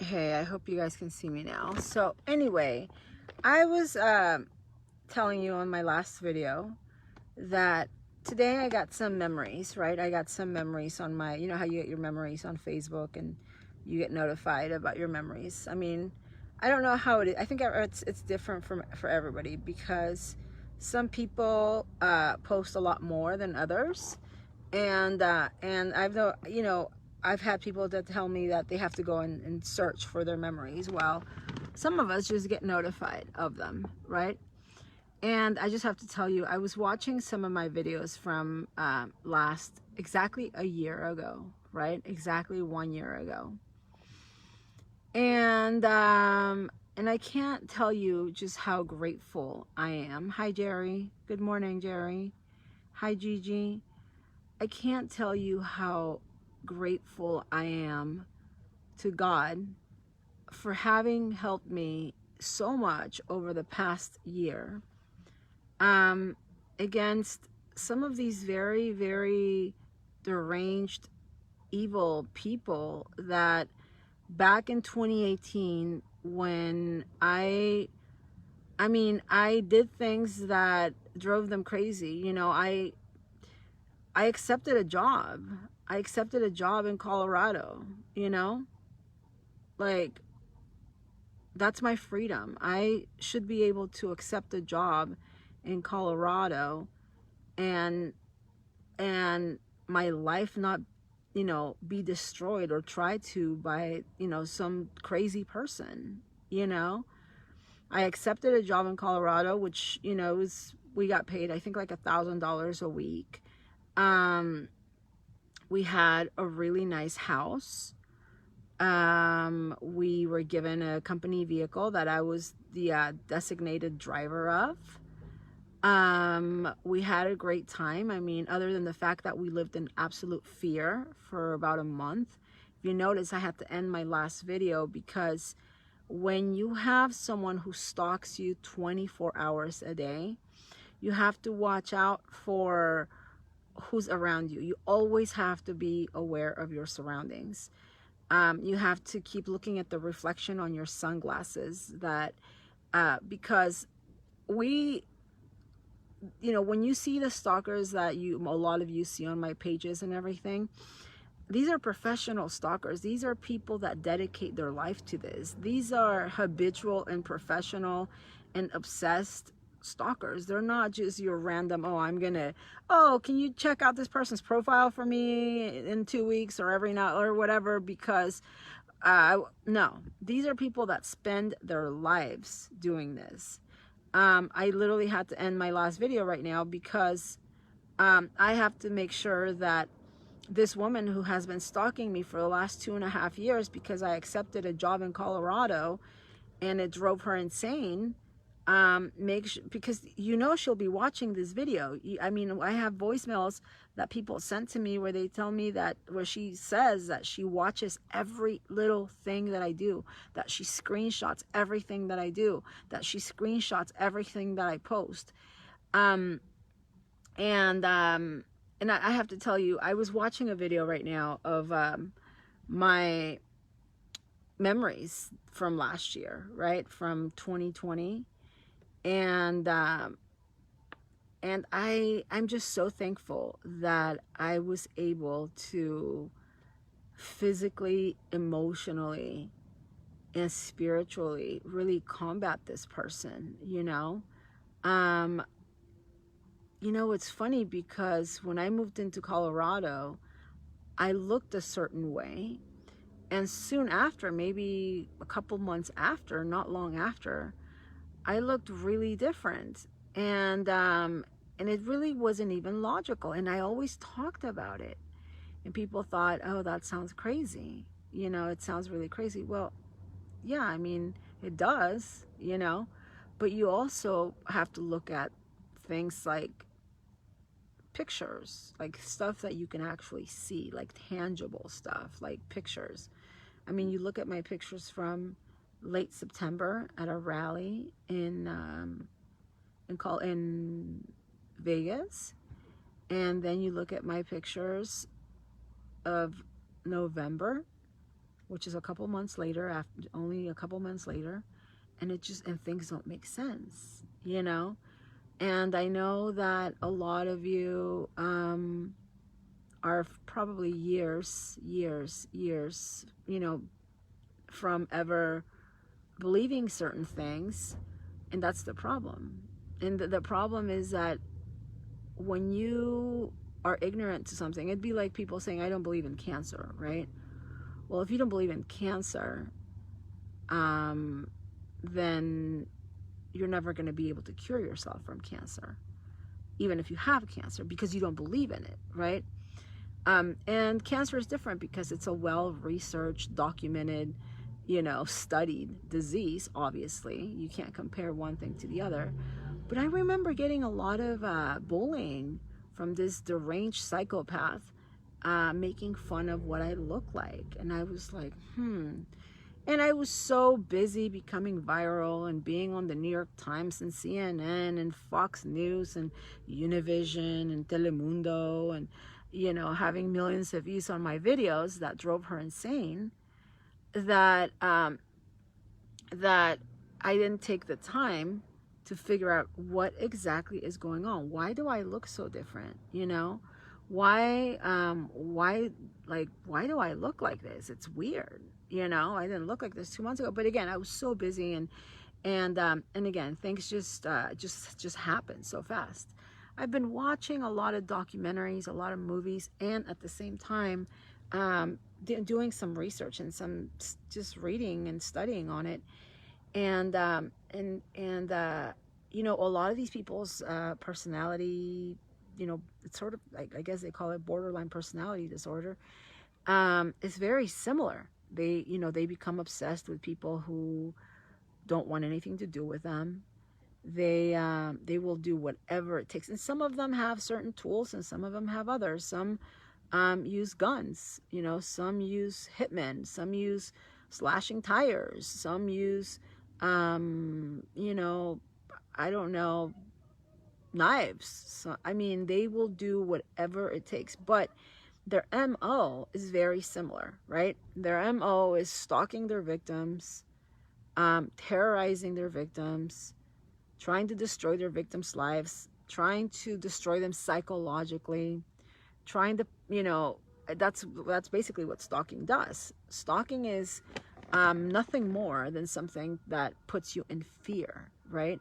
Hey, I hope you guys can see me now. So anyway, I was telling you on my last video that today I got some memories, right? I got some memories on my, you know how you get your memories on Facebook and you get notified about your memories. I mean, I don't know how it is. I think it's different for everybody, because some people post a lot more than others. And I've know, you know, I've had people that tell me that they have to go and search for their memories. Well, some of us just get notified of them, right? And I just have to tell you, I was watching some of my videos from exactly a year ago, right? Exactly 1 year ago. And I can't tell you just how grateful I am. Hi, Jerry. Good morning, Jerry. Hi, Gigi. I can't tell you how grateful I am to God for having helped me so much over the past year against some of these very, very deranged, evil people that back in 2018, when I did things that drove them crazy. You know, I accepted a job. I accepted a job in Colorado, you know? Like, that's my freedom. I should be able to accept a job in Colorado and my life not, you know, be destroyed or try to by, you know, some crazy person, you know? I accepted a job in Colorado, which, you know, we got paid, I think, like $1,000 a week. We had a really nice house. We were given a company vehicle that I was the designated driver of. We had a great time. I mean, other than the fact that we lived in absolute fear for about a month. If you notice, I had to end my last video because when you have someone who stalks you 24 hours a day, you have to watch out for who's around you. You always have to be aware of your surroundings. You have to keep looking at the reflection on your sunglasses, that because we, you know, when you see the stalkers that a lot of you see on my pages and everything, these are professional stalkers. These are people that dedicate their life to this. These are habitual and professional and obsessed stalkers. They're not just your random, can you check out this person's profile for me in 2 weeks or every night or whatever, because no, these are people that spend their lives doing this. I literally had to end my last video right now because I have to make sure that this woman who has been stalking me for the last 2.5 years because I accepted a job in Colorado and it drove her insane, because you know she'll be watching this video. I mean, I have voicemails that people sent to me where they tell me that, where she says that she watches every little thing that I do, that she screenshots everything that I do, that she screenshots everything that I post. And I have to tell you, I was watching a video right now of my memories from last year, right, from 2020, and I'm just so thankful that I was able to physically, emotionally, and spiritually really combat this person, you know. You know, it's funny because when I moved into Colorado, I looked a certain way. And soon after, maybe a couple months after, not long after, I looked really different. And it really wasn't even logical. And I always talked about it. And people thought, oh, that sounds crazy. You know, it sounds really crazy. Well, yeah, I mean, it does, you know. But you also have to look at things like pictures, like stuff that you can actually see, like tangible stuff, like pictures. I mean, you look at my pictures from late September at a rally in Vegas, and then you look at my pictures of November which is a couple months later, after only a couple months later, and things don't make sense, you know. And I know that a lot of you are probably years, you know, from ever believing certain things, and that's the problem. And the problem is that when you are ignorant to something, it'd be like people saying, I don't believe in cancer, right? Well, if you don't believe in cancer, then you're never going to be able to cure yourself from cancer, even if you have cancer, because you don't believe in it, right? And cancer is different because it's a well-researched, documented, you know, studied disease. Obviously, you can't compare one thing to the other. But I remember getting a lot of bullying from this deranged psychopath, making fun of what I look like. And I was like, And I was so busy becoming viral and being on the New York Times and CNN and Fox News and Univision and Telemundo and, you know, having millions of views on my videos that drove her insane, that that I didn't take the time to figure out what exactly is going on. Why do I look so different? You know, why do I look like this? It's weird. You know, I didn't look like this 2 months ago. But again, I was so busy, and again, things just happen so fast. I've been watching a lot of documentaries, a lot of movies, and at the same time, doing some research and some just reading and studying on it. And you know, a lot of these people's personality, you know, it's sort of like, I guess they call it borderline personality disorder. It's very similar. They, you know, they become obsessed with people who don't want anything to do with them. They will do whatever it takes. And some of them have certain tools and some of them have others. Some use guns, you know, some use hitmen, some use slashing tires, some use, you know, I don't know, knives. So, I mean, they will do whatever it takes, but their MO is very similar, right? Their MO is stalking their victims, terrorizing their victims, trying to destroy their victims' lives, trying to destroy them psychologically, trying to, you know, that's basically what stalking does. Stalking is nothing more than something that puts you in fear, right?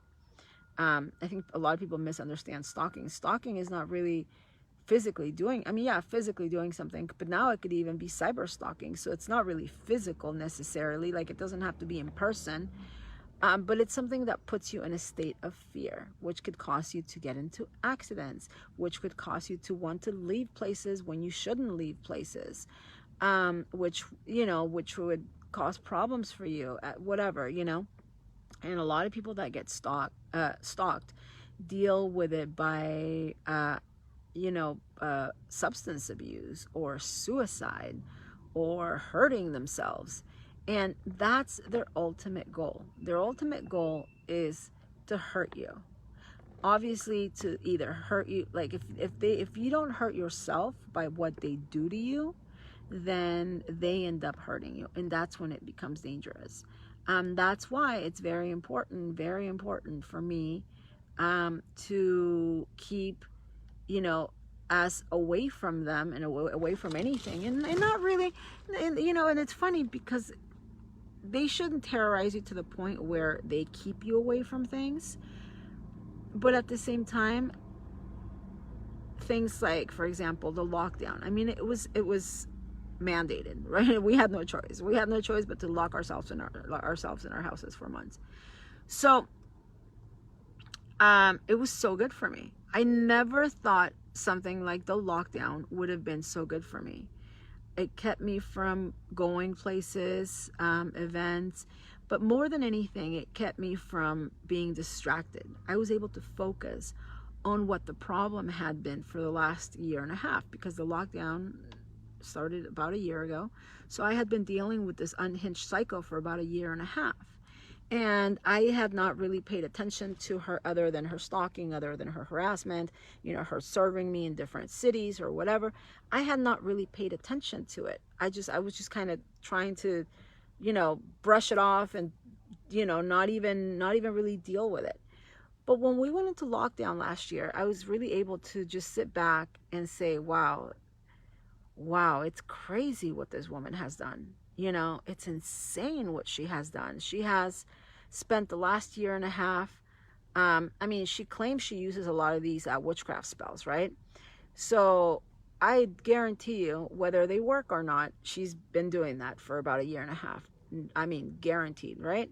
I think a lot of people misunderstand stalking. Stalking is not really physically doing, I mean, yeah, physically doing something, but now it could even be cyber stalking. So it's not really physical necessarily, like it doesn't have to be in person, but it's something that puts you in a state of fear, which could cause you to get into accidents, which could cause you to want to leave places when you shouldn't leave places, which, you know, which would cause problems for you, whatever, you know. And a lot of people that get stalked deal with it by, you know, substance abuse or suicide or hurting themselves. And that's their ultimate goal. Their ultimate goal is to hurt you. Obviously, to either hurt you, like if you don't hurt yourself by what they do to you, then they end up hurting you. And that's when it becomes dangerous. That's why it's very important for me to keep, you know, us away from them and away from anything, and not really, you know. And it's funny because they shouldn't terrorize you to the point where they keep you away from things, but at the same time, things like, for example, the lockdown, I mean, it was mandated, right? We had no choice but to lock ourselves in our houses for months. So it was so good for me. I never thought something like the lockdown would have been so good for me. It kept me from going places, events, but more than anything, it kept me from being distracted. I was able to focus on what the problem had been for the last year and a half, because the lockdown started about a year ago. So I had been dealing with this unhinged cycle for about a year and a half. And I had not really paid attention to her other than her stalking, other than her harassment, you know, her serving me in different cities or whatever. I had not really paid attention to it. I was just kind of trying to, you know, brush it off and, you know, not even really deal with it. But when we went into lockdown last year, I was really able to just sit back and say, wow, it's crazy what this woman has done. You know, it's insane what she has done. She has spent the last year and a half. I mean, she claims she uses a lot of these witchcraft spells, right? So I guarantee you, whether they work or not, she's been doing that for about a year and a half. I mean, guaranteed, right?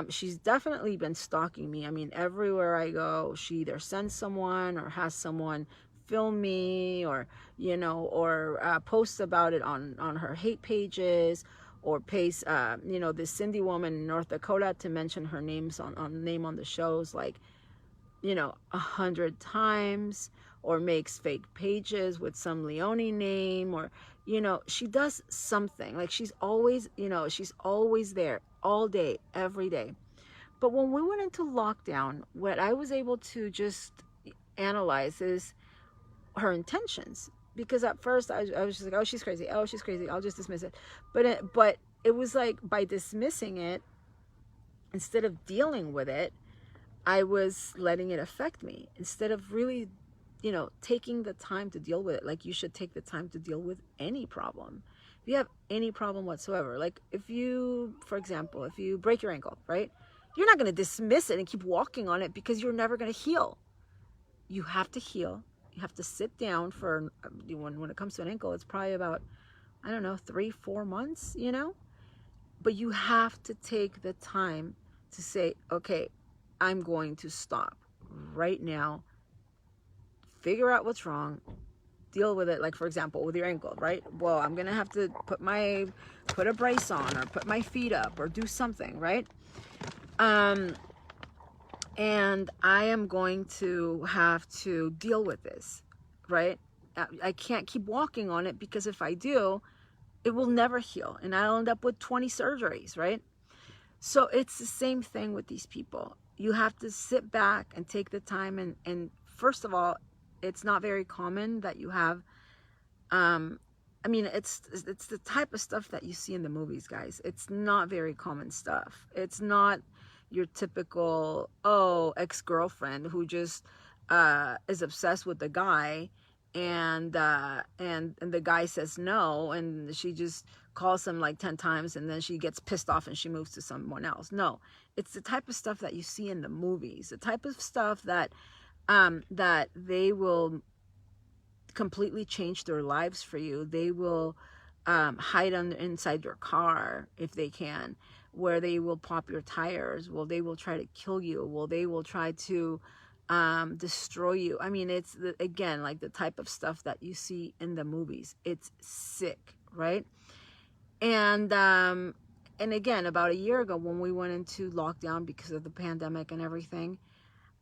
She's definitely been stalking me. I mean, everywhere I go, she either sends someone or has someone film me, or, you know, or posts about it on her hate pages, or pays, you know, this Cindy woman in North Dakota to mention her names name on the shows, like, you know, 100 times, or makes fake pages with some Leone name, or, you know, she does something. Like, she's always, you know, she's always there all day, every day. But when we went into lockdown, what I was able to just analyze is her intentions. Because at first I was just like, oh, she's crazy, oh, she's crazy, I'll just dismiss it. But it was like, by dismissing it, instead of dealing with it, I was letting it affect me, instead of really, you know, taking the time to deal with it. Like, you should take the time to deal with any problem. If you have any problem whatsoever, like if you, for example, if you break your ankle, right? You're not going to dismiss it and keep walking on it, because you're never going to heal. You have to heal. You have to sit down for, when it comes to an ankle, it's probably about, I don't know, 3-4 months, you know? But you have to take the time to say, okay, I'm going to stop right now, figure out what's wrong, deal with it. Like, for example, with your ankle, right? Well, I'm gonna have to put a brace on, or put my feet up, or do something, right? And I am going to have to deal with this, right? I can't keep walking on it, because if I do, it will never heal, and I'll end up with 20 surgeries, right? So it's the same thing with these people. You have to sit back and take the time, and first of all, it's not very common that you have, I mean, it's the type of stuff that you see in the movies, guys. It's not very common stuff. It's not your typical, oh, ex-girlfriend who just is obsessed with the guy, and the guy says no, and she just calls him like 10 times, and then she gets pissed off and she moves to someone else. No, it's the type of stuff that you see in the movies, the type of stuff that that they will completely change their lives for you. They will hide inside your car if they can, where they will pop your tires. Well, they will try to kill you. Well, they will try to destroy you. I mean, it's again, like the type of stuff that you see in the movies. It's sick, right? And again, about a year ago, when we went into lockdown because of the pandemic and everything,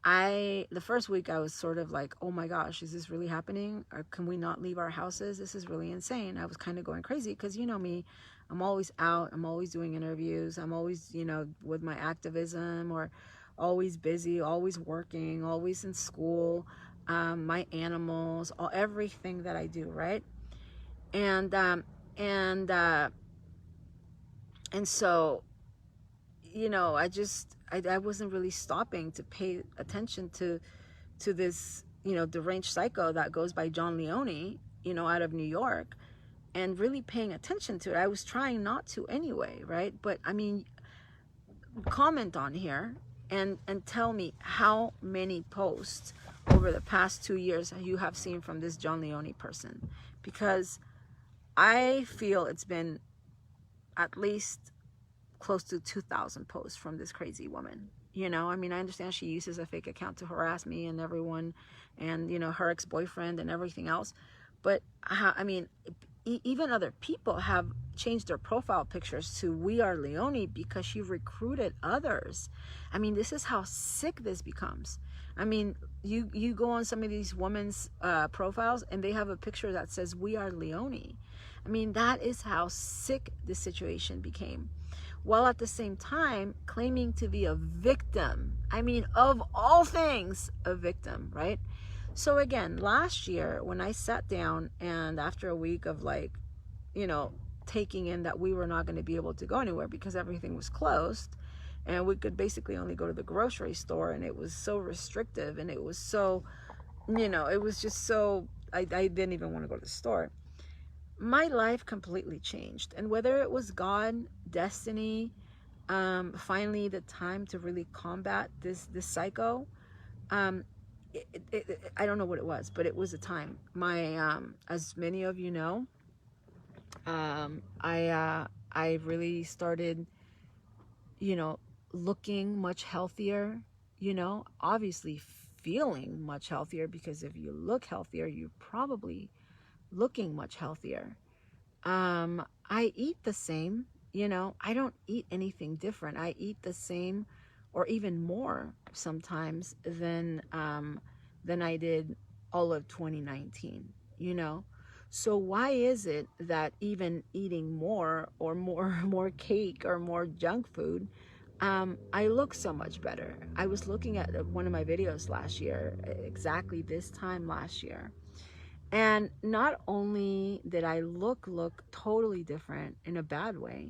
the first week I was sort of like, oh my gosh, is this really happening? Or can we not leave our houses? This is really insane. I was kind of going crazy, because you know me, I'm always out, I'm always doing interviews, I'm always, you know, with my activism, or always busy, always working, always in school, my animals, everything that I do, right? And so, you know, I wasn't really stopping to pay attention to this, you know, deranged psycho that goes by John Leone, you know, out of New York, and really paying attention to it. I was trying not to anyway, right? But I mean, comment on here and tell me how many posts over the past 2 years you have seen from this John Leone person, because I feel it's been at least close to 2,000 posts from this crazy woman. You know, I mean, I understand she uses a fake account to harass me and everyone, and, you know, her ex-boyfriend and everything else. But I mean, even other people have changed their profile pictures to "We Are Leone" because she recruited others. I mean, this is how sick this becomes. I mean, you go on some of these women's profiles, and they have a picture that says "We Are Leone." I mean, that is how sick this situation became. While at the same time claiming to be a victim. I mean, of all things, a victim, right? So again, last year when I sat down and after a week of like, you know, taking in that we were not going to be able to go anywhere because everything was closed and we could basically only go to the grocery store, and it was so restrictive, and it was so, you know, it was just so, I didn't even want to go to the store. My life completely changed. And whether it was God, destiny, finally the time to really combat this psycho, I don't know what it was, but it was a time. My as many of you know, I really started, you know, looking much healthier, you know, obviously feeling much healthier, because if you look healthier, you're probably looking much healthier. I eat the same, you know, I don't eat anything different. I eat the same or even more sometimes than I did all of 2019, you know. So why is it that even eating more or more cake or more junk food, I look so much better? I was looking at one of my videos last year, exactly this time last year, and not only did I look totally different in a bad way,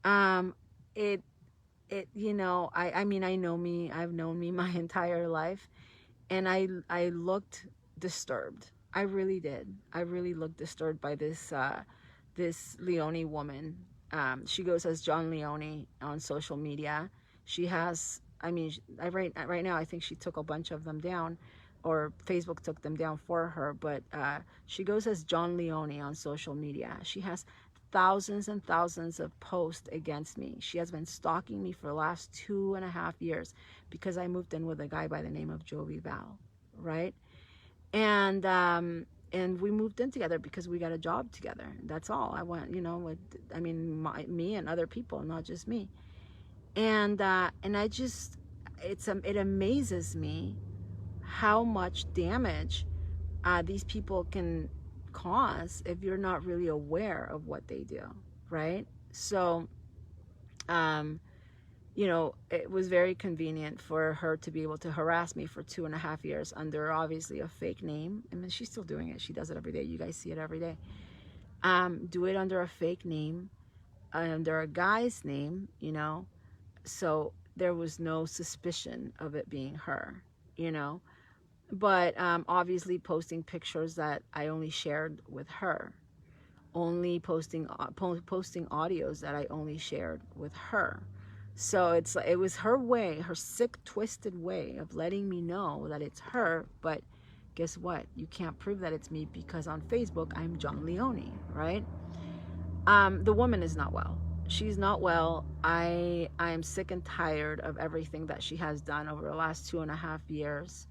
um, it you know, I mean, I know me, I've known me my entire life, and I looked disturbed. I really did. I really looked disturbed by this Leone woman. She goes as John Leone on social media. She has, I mean, right now I think she took a bunch of them down, or Facebook took them down for her. But she goes as John Leone on social media. She has thousands and thousands of posts against me. She has been stalking me for the last 2.5 years because I moved in with a guy by the name of Jovi Val, right? And we moved in together because we got a job together. That's all. I went, you know, with, I mean, me and other people, not just me. And I just, it amazes me how much damage these people can cause if you're not really aware of what they do, right? So, you know, it was very convenient for her to be able to harass me for 2.5 years under obviously a fake name. I mean, she's still doing it. She does it every day. You guys see it every day. Do it under a fake name, under a guy's name, you know. So there was no suspicion of it being her, you know. But obviously posting pictures that I only shared with her, only posting audios that I only shared with her. So it's like, it was her way, her sick, twisted way of letting me know that it's her. But guess what? You can't prove that it's me because on Facebook I'm John Leone, right? The woman is not well. She's not well. I'm sick and tired of everything that she has done over the last 2.5 years.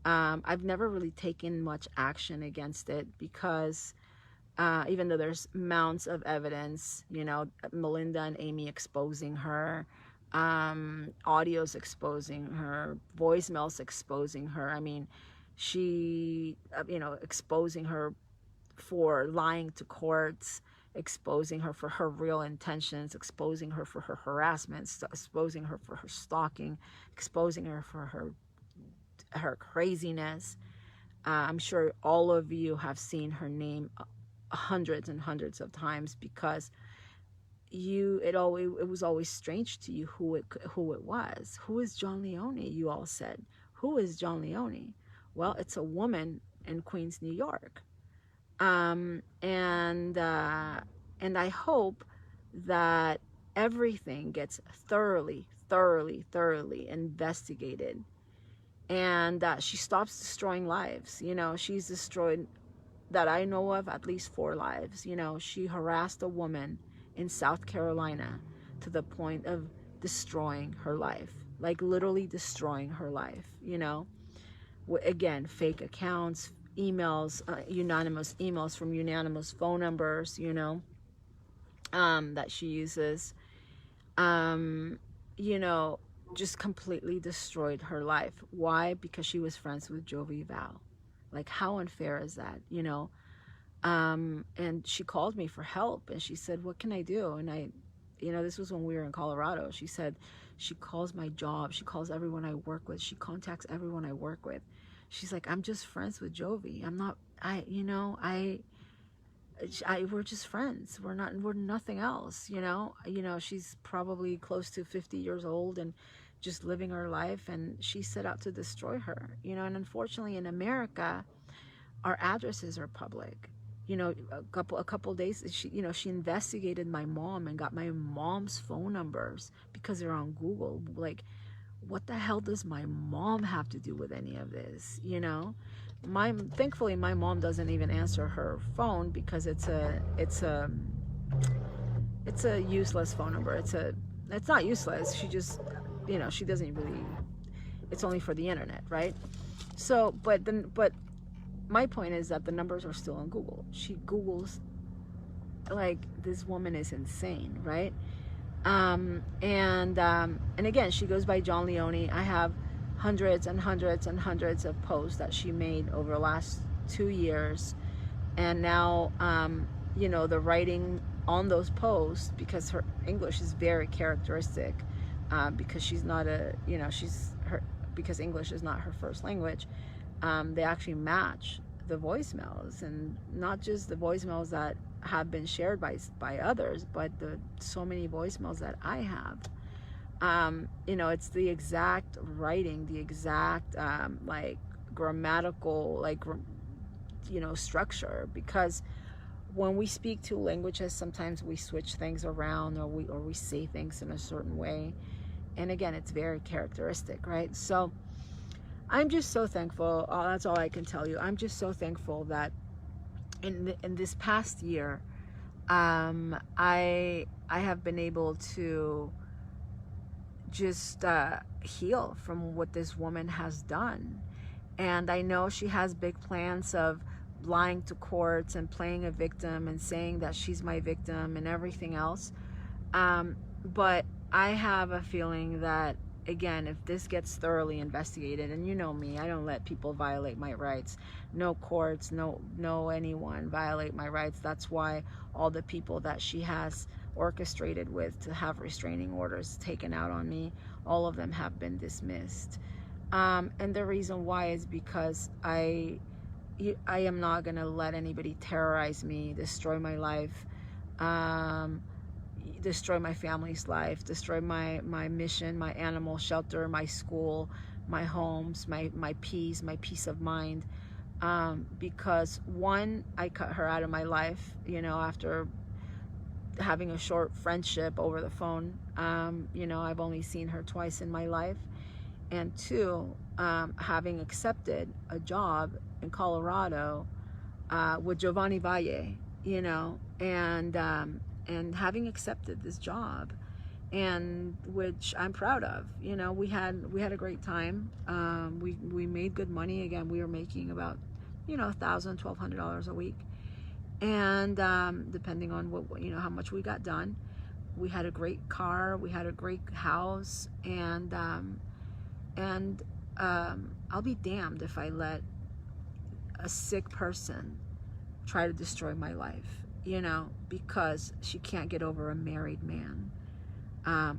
I've never really taken much action against it because even though there's mounts of evidence, you know, Melinda and Amy exposing her, audios exposing her, voicemails exposing her. I mean, she, you know, exposing her for lying to courts, exposing her for her real intentions, exposing her for her harassment, exposing her for her stalking, exposing her for her craziness. I'm sure all of you have seen her name hundreds and hundreds of times because it was always strange to you who it was. Who is John Leone? You all said, who is John Leone? Well, it's a woman in Queens, New York. And I hope that everything gets thoroughly investigated, and that she stops destroying lives. You know, she's destroyed, that I know of, at least 4 lives. You know, she harassed a woman in South Carolina to the point of destroying her life, like literally destroying her life, you know. Again, fake accounts, emails, unanimous emails from unanimous phone numbers, you know, that she uses, you know, just completely destroyed her life. Why? Because she was friends with Jovi Val. Like, how unfair is that? You know, And she called me for help, and she said, what can I do? And this was when we were in Colorado. She said she calls my job, she calls everyone I work with, she contacts everyone I work with. She's like, I'm just friends with Jovi. I'm not, we're just friends. We're nothing else, she's probably close to 50 years old and just living her life, and she set out to destroy her, and unfortunately in America, our addresses are public. A couple days, she investigated my mom and got my mom's phone numbers because they're on Google. Like, what the hell does my mom have to do with any of this? Thankfully my mom doesn't even answer her phone because it's a useless phone number. It's not useless. She just, she doesn't really, it's only for the internet, right? So, but my point is that the numbers are still on Google. She Googles, like, this woman is insane, right? And again, she goes by John Leone. I have hundreds and hundreds and hundreds of posts that she made over the last 2 years. And now, the writing on those posts, because her English is very characteristic, because she's not because English is not her first language. They actually match the voicemails, and not just the voicemails that have been shared by others, but so many voicemails that I have. It's the exact writing, the exact grammatical structure, because when we speak two languages, sometimes we switch things around, or we say things in a certain way, and again, it's very characteristic, right? So I'm just so thankful. That's all I can tell you. I'm just so thankful that in this past year, I have been able to just heal from what this woman has done. And I know she has big plans of lying to courts and playing a victim and saying that she's my victim and everything else. But I have a feeling that, again, if this gets thoroughly investigated, and you know me, I don't let people violate my rights. No courts, no anyone violate my rights. That's why all the people that she has orchestrated with to have restraining orders taken out on me, all of them have been dismissed. And the reason why is because I am not gonna let anybody terrorize me, destroy my life, destroy my family's life, destroy my mission, my animal shelter, my school, my homes, my peace of mind. Because one, I cut her out of my life, after having a short friendship over the phone. I've only seen her twice in my life. And two, having accepted a job in Colorado with Giovanni Valle, and having accepted this job, and which I'm proud of. We had a great time. We made good money. Again, we were making about $1,000, $1,200 a week, and depending on what how much we got done. We had a great car, we had a great house, and I'll be damned if I let a sick person try to destroy my life, because she can't get over a married man,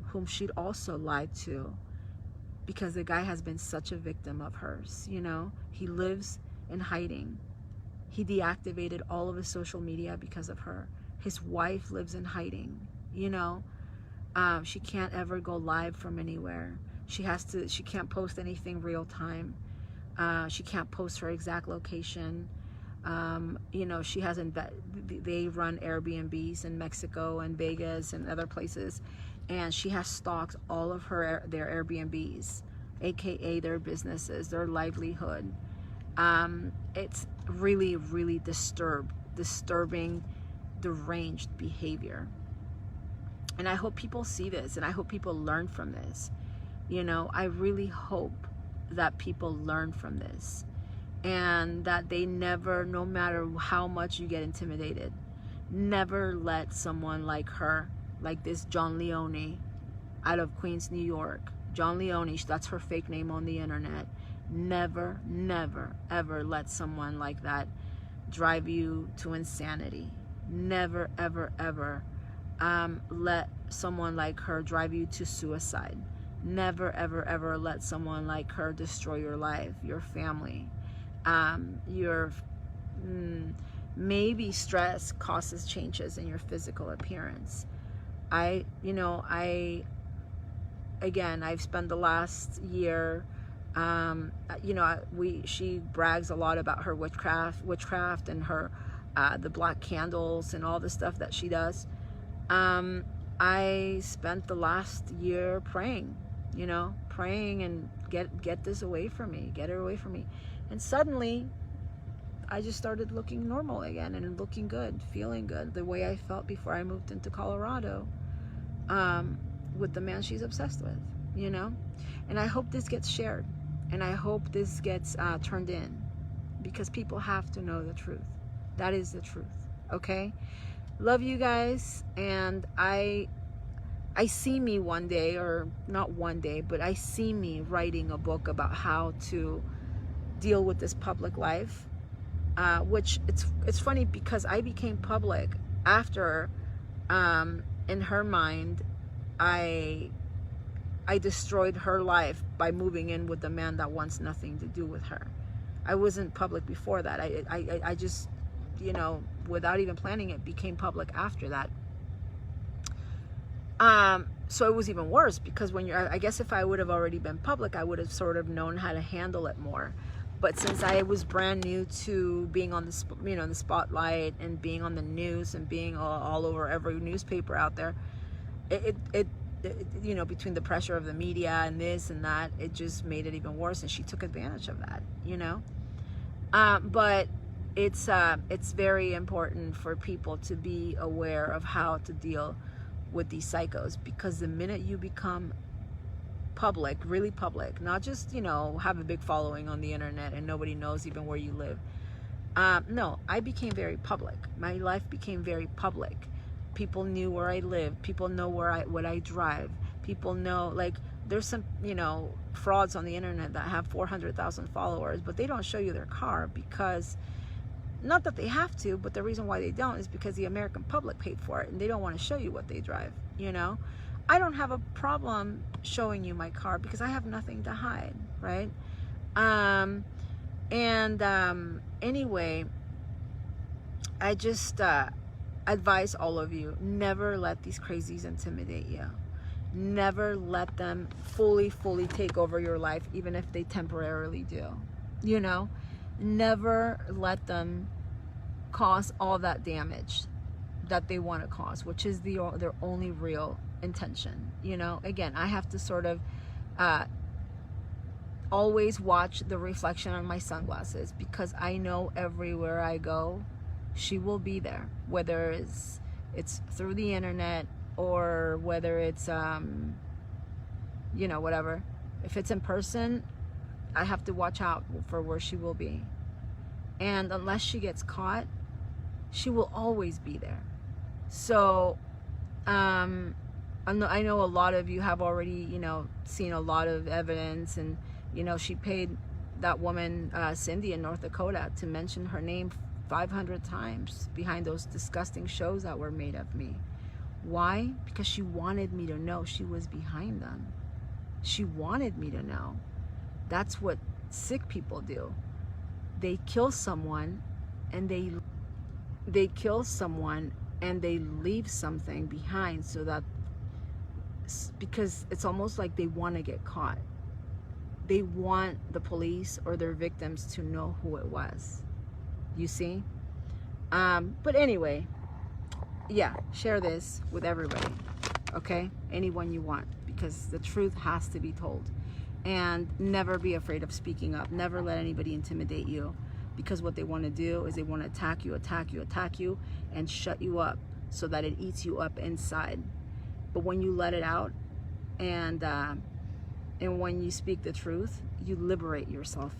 whom she'd also lied to, because the guy has been such a victim of hers. He lives in hiding. He deactivated all of his social media because of her. His wife lives in hiding. She can't ever go live from anywhere. She can't post anything real time. She can't post her exact location. She hasn't, they run Airbnbs in Mexico and Vegas and other places, and she has stalked all of their Airbnbs, aka their businesses, their livelihood. It's really, really disturbing, deranged behavior. And I hope people see this, and I hope people learn from this. I really hope that people learn from this, and that they never, no matter how much you get intimidated, never let someone like her, like this John Leone out of Queens, New York. John Leone, that's her fake name on the internet. Never, never, ever let someone like that drive you to insanity. Never, ever, ever let someone like her drive you to suicide. Never, ever, ever let someone like her destroy your life, your family. Maybe stress causes changes in your physical appearance. Again, I've spent the last year, she brags a lot about her witchcraft and her, the black candles and all the stuff that she does. I spent the last year praying, praying and get this away from me, get her away from me. And suddenly I just started looking normal again and looking good, feeling good, the way I felt before I moved into Colorado, with the man she's obsessed with, And I hope this gets shared, and I hope this gets turned in, because people have to know the truth. That is the truth, okay? Love you guys, and I see me one day, or not one day, but I see me writing a book about how to deal with this public life, which it's funny because I became public after, in her mind, I destroyed her life by moving in with a man that wants nothing to do with her. I wasn't public before that. I just, without even planning it, became public after that. So it was even worse, because I guess if I would have already been public, I would have sort of known how to handle it more. But since I was brand new to being on the, the spotlight and being on the news and being all over every newspaper out there, it between the pressure of the media and this and that, it just made it even worse. And she took advantage of that, But it's very important for people to be aware of how to deal with these psychos, because the minute you become public, really public, not just, have a big following on the internet and nobody knows even where you live. No, I became very public. My life became very public. People knew where I live. People know what I drive. People know, like, there's some, frauds on the internet that have 400,000 followers, but they don't show you their car, because, not that they have to, but the reason why they don't is because the American public paid for it, and they don't want to show you what they drive, I don't have a problem showing you my car, because I have nothing to hide, right? Anyway, I just advise all of you, never let these crazies intimidate you. Never let them fully take over your life, even if they temporarily do. Never let them cause all that damage that they want to cause, which is their only real intention. Again, I have to sort of always watch the reflection on my sunglasses, because I know everywhere I go, she will be there, whether it's through the internet, or whether it's whatever. If it's in person, I have to watch out for where she will be. And unless she gets caught, she will always be there. So I know a lot of you have already seen a lot of evidence, and she paid that woman Cindy in North Dakota to mention her name 500 times behind those disgusting shows that were made of me. Why? Because she wanted me to know she was behind them. She wanted me to know. That's what sick people do. They kill someone, and they leave something behind, so that, because it's almost like they want to get caught. They want the police or their victims to know who it was. You see? But anyway, yeah, share this with everybody, okay? Anyone you want, because the truth has to be told. And never be afraid of speaking up. Never let anybody intimidate you, because what they want to do is they want to attack you, and shut you up so that it eats you up inside. But when you let it out, and when you speak the truth, you liberate yourself.